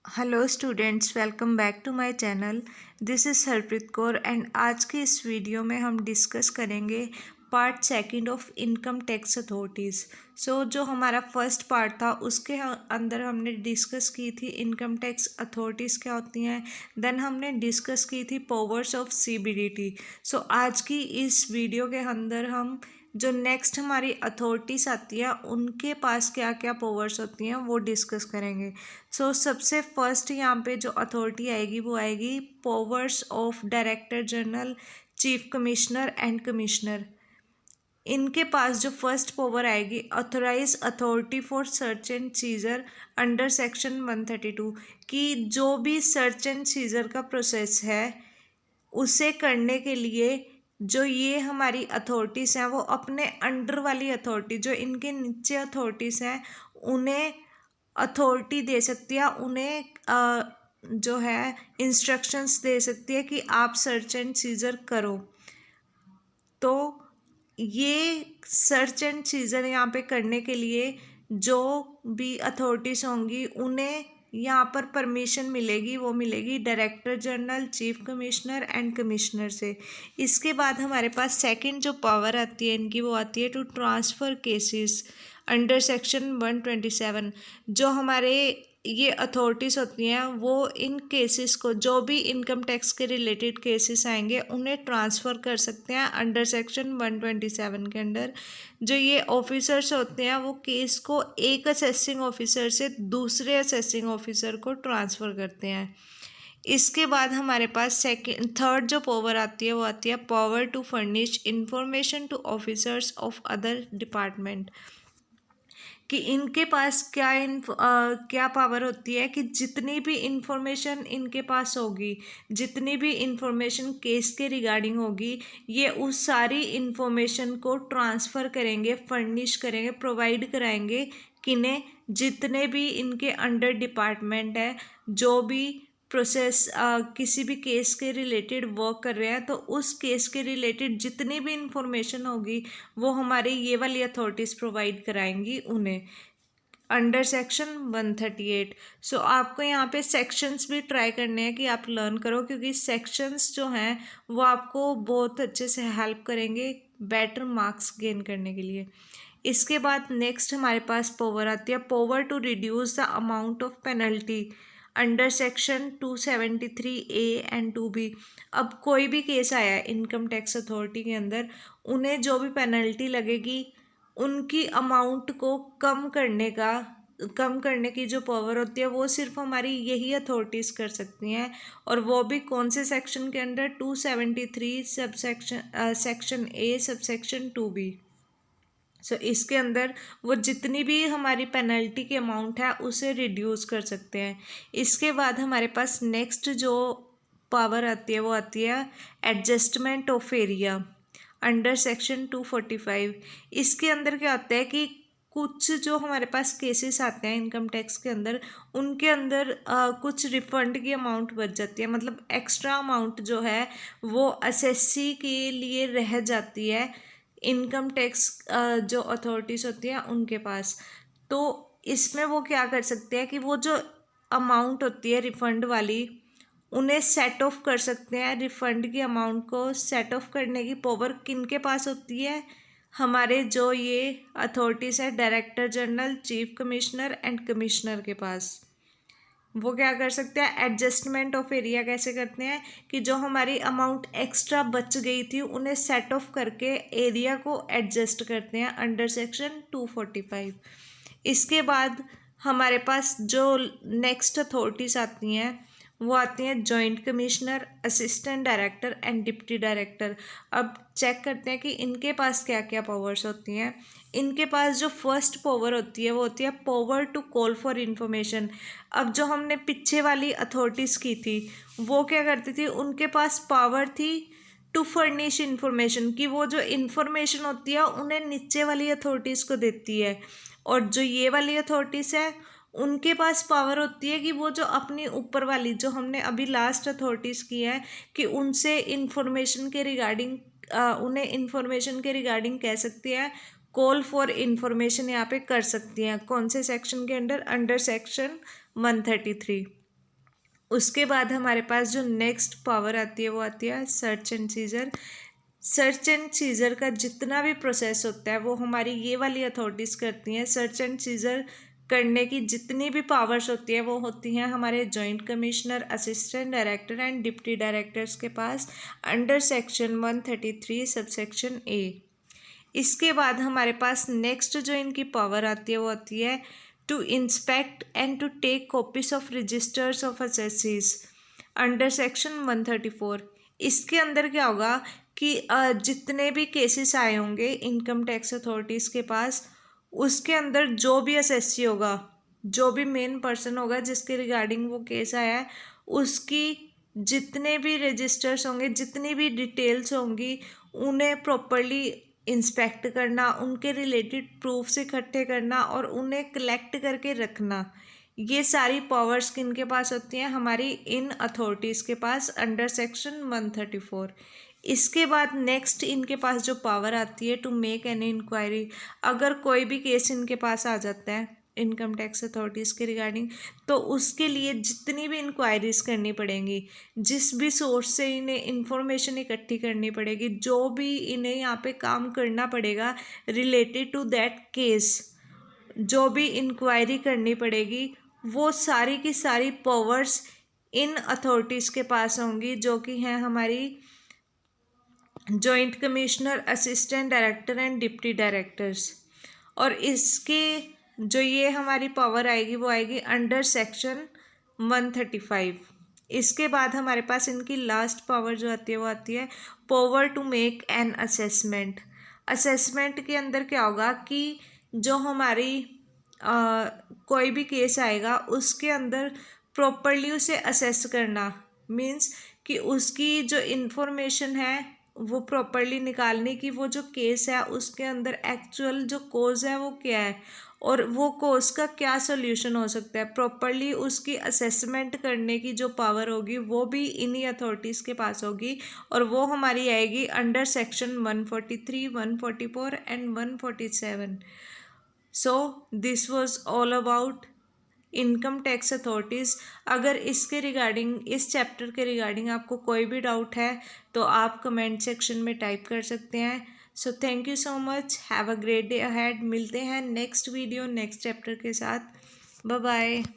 Hello students, welcome back to my channel. This is Harpreet Kaur and आज की इस video में हम डिस्कस करेंगे part second of income tax authorities. जो हमारा फर्स्ट पार्ट था उसके अंदर हमने डिस्कस की थी इनकम टैक्स अथॉरिटीज़ क्या होती हैं। देन हमने डिस्कस की थी पावर्स ऑफ सीबीडीटी। आज की इस वीडियो के अंदर हम जो नेक्स्ट हमारी अथॉरिटीज़ आती है उनके पास क्या क्या पावर्स होती हैं वो डिस्कस करेंगे। सबसे फर्स्ट यहाँ पे जो अथॉरिटी आएगी वो आएगी powers of director general, chief commissioner and commissioner. इनके पास जो फर्स्ट पावर आएगी authorise authority for search and seizure under section 132 कि जो भी सर्च एंड सीजर का प्रोसेस है उसे करने के लिए जो ये हमारी अथॉरिटीज़ हैं वो अपने अंडर वाली अथॉरिटी जो इनके नीचे अथॉरिटीज़ हैं उन्हें अथॉरिटी दे सकती है, उन्हें जो है इंस्ट्रक्शंस दे सकती है कि आप सर्च एंड सीजर करो। तो ये सर्च एंड सीजर यहाँ पे करने के लिए जो भी अथॉरिटीज़ होंगी उन्हें यहाँ पर परमिशन मिलेगी, वो मिलेगी director general, chief commissioner and commissioner से। इसके बाद हमारे पास सेकंड जो पावर आती है इनकी वो आती है to transfer cases under section 127। जो हमारे ये अथॉरिटीज़ होती हैं वो इन केसेस को जो भी इनकम टैक्स के रिलेटेड केसेस आएंगे उन्हें ट्रांसफ़र कर सकते हैं अंडर सेक्शन 127 के अंडर। जो ये ऑफिसर्स होते हैं वो केस को एक असेसिंग ऑफिसर से दूसरे असेसिंग ऑफिसर को ट्रांसफ़र करते हैं। इसके बाद हमारे पास थर्ड जो पावर आती है वो आती है power to furnish information to officers of other department. कि इनके पास क्या पावर होती है कि जितनी भी इंफॉर्मेशन इनके पास होगी, जितनी भी इंफॉर्मेशन केस के रिगार्डिंग होगी, ये उस सारी इंफॉर्मेशन को ट्रांसफ़र करेंगे, फर्निश करेंगे, प्रोवाइड कराएंगे किन्हें, जितने भी इनके अंडर डिपार्टमेंट है जो भी प्रोसेस किसी भी केस के रिलेटेड वर्क कर रहे हैं तो उस केस के रिलेटेड जितनी भी इंफॉर्मेशन होगी वो हमारी ये वाली अथॉरिटीज़ प्रोवाइड कराएंगी उन्हें अंडर सेक्शन 138। आपको यहाँ पे सेक्शंस भी ट्राई करने हैं कि आप लर्न करो क्योंकि सेक्शंस जो हैं वो आपको बहुत अच्छे से हेल्प करेंगे बेटर मार्क्स गेन करने के लिए। इसके बाद नेक्स्ट हमारे पास पावर आती है power to reduce the amount of penalty under section 273A and 2B। अब कोई भी केस आया है इनकम टैक्स अथॉरिटी के अंदर, उन्हें जो भी पेनल्टी लगेगी उनकी अमाउंट को कम करने की जो पावर होती है वो सिर्फ हमारी यही अथॉरिटीज़ कर सकती हैं। और वो भी कौन से सेक्शन के under, 273 sub section A sub section 2B। इसके अंदर वो जितनी भी हमारी पेनल्टी की अमाउंट है उसे रिड्यूस कर सकते हैं। इसके बाद हमारे पास नेक्स्ट जो पावर आती है वो आती है adjustment of area under section 245। इसके अंदर क्या होता है कि कुछ जो हमारे पास केसेस आते हैं इनकम टैक्स के अंदर उनके अंदर कुछ रिफंड की अमाउंट बच जाती है, मतलब एक्स्ट्रा अमाउंट जो है वो एसएससी के लिए रह जाती है इनकम टैक्स जो अथॉरिटीज़ होती हैं उनके पास। तो इसमें वो क्या कर सकते हैं कि वो जो अमाउंट होती है रिफ़ंड वाली उन्हें सेट ऑफ कर सकते हैं। रिफ़ंड की अमाउंट को सेट ऑफ करने की पावर किन के पास होती है, हमारे जो ये अथॉरिटीज़ है director general, chief commissioner and commissioner के पास। वो क्या कर सकते हैं, एडजस्टमेंट ऑफ एरिया कैसे करते हैं कि जो हमारी अमाउंट एक्स्ट्रा बच गई थी उन्हें सेट ऑफ करके एरिया को एडजस्ट करते हैं अंडर सेक्शन 245। इसके बाद हमारे पास जो नेक्स्ट अथॉरिटीज़ आती हैं वो आती हैं joint commissioner, assistant director and deputy director. अब चेक करते हैं कि इनके पास क्या क्या पावर्स होती हैं। इनके पास जो फर्स्ट पावर होती है वो होती है power to call for information. अब जो हमने पीछे वाली अथॉरिटीज़ की थी वो क्या करती थी, उनके पास पावर थी टू फर्निश इंफॉर्मेशन कि वो जो इंफॉर्मेशन होती है उन्हें नीचे वाली अथॉरिटीज़ को देती है। और जो ये वाली अथॉरिटीज़ है उनके पास पावर होती है कि वो जो अपनी ऊपर वाली जो हमने अभी लास्ट अथॉरिटीज़ की है कि उनसे इंफॉर्मेशन के रिगार्डिंग उन्हें इंफॉर्मेशन के रिगार्डिंग कह सकती है, कॉल फॉर इंफॉर्मेशन यहाँ पे कर सकती हैं। कौन से सेक्शन के अंडर, अंडर सेक्शन 133। उसके बाद हमारे पास जो नेक्स्ट पावर आती है वो आती है search and scissor. Search and seizure का जितना भी प्रोसेस होता है वो हमारी ये वाली अथॉरिटीज़ करती हैं। सर्च एंड सीजर करने की जितनी भी पावर्स होती है वो होती हैं हमारे joint commissioner, assistant director and deputy directors के पास अंडर सेक्शन 133 सबसेक्शन ए। इसके बाद हमारे पास नेक्स्ट जो इनकी पावर आती है वो आती है to inspect and to take copies of registers of assessees under section 134। इसके अंदर क्या होगा कि जितने भी केसेस आए होंगे इनकम टैक्स अथॉरिटीज़ के पास, उसके अंदर जो भी असेसी होगा, जो भी मेन पर्सन होगा जिसके रिगार्डिंग वो केस आया है, उसकी जितने भी रजिस्टर्स होंगे, जितनी भी डिटेल्स होंगी, उन्हें प्रॉपरली इंस्पेक्ट करना, उनके रिलेटेड प्रूफ्स इकट्ठे करना और उन्हें कलेक्ट करके रखना, ये सारी पावर्स किनके पास होती हैं? हमारी इन अथॉरिटीज़ के पास अंडर सेक्शन 134। इसके बाद नेक्स्ट इनके पास जो पावर आती है टू मेक एन इंक्वायरी। अगर कोई भी केस इनके पास आ जाता है इनकम टैक्स अथॉरिटीज़ के रिगार्डिंग, तो उसके लिए जितनी भी इंक्वायरीज़ करनी पड़ेंगी, जिस भी सोर्स से इन्हें इंफॉर्मेशन इकट्ठी करनी पड़ेगी, जो भी इन्हें यहाँ पे काम करना पड़ेगा रिलेटेड टू दैट केस, जो भी इंक्वायरी करनी पड़ेगी, वो सारी की सारी पावर्स इन अथॉरिटीज़ के पास होंगी, जो कि हैं हमारी joint commissioner, assistant director and deputy directors. और इसके जो ये हमारी पावर आएगी वो आएगी अंडर सेक्शन 135। इसके बाद हमारे पास इनकी लास्ट पावर जो आती है वो आती है power to make an assessment. Assessment के अंदर क्या होगा कि जो हमारी कोई भी केस आएगा उसके अंदर प्रॉपरली उसे असेस करना, मीन्स कि उसकी जो इन्फॉर्मेशन है वो प्रॉपरली निकालने की, वो जो केस है उसके अंदर एक्चुअल जो कोज है वो क्या है और वो कोज का क्या सोल्यूशन हो सकता है, प्रॉपरली उसकी असेसमेंट करने की जो पावर होगी वो भी इन्हीं अथॉरिटीज़ के पास होगी। और वो हमारी आएगी under section 143, 144 and 147। So this was all about income tax authorities. अगर इसके रिगार्डिंग, इस चैप्टर के रिगार्डिंग आपको कोई भी डाउट है तो आप कमेंट सेक्शन में टाइप कर सकते हैं। So thank you so much, have a great day ahead. मिलते हैं नेक्स्ट वीडियो नेक्स्ट चैप्टर के साथ। Bye bye.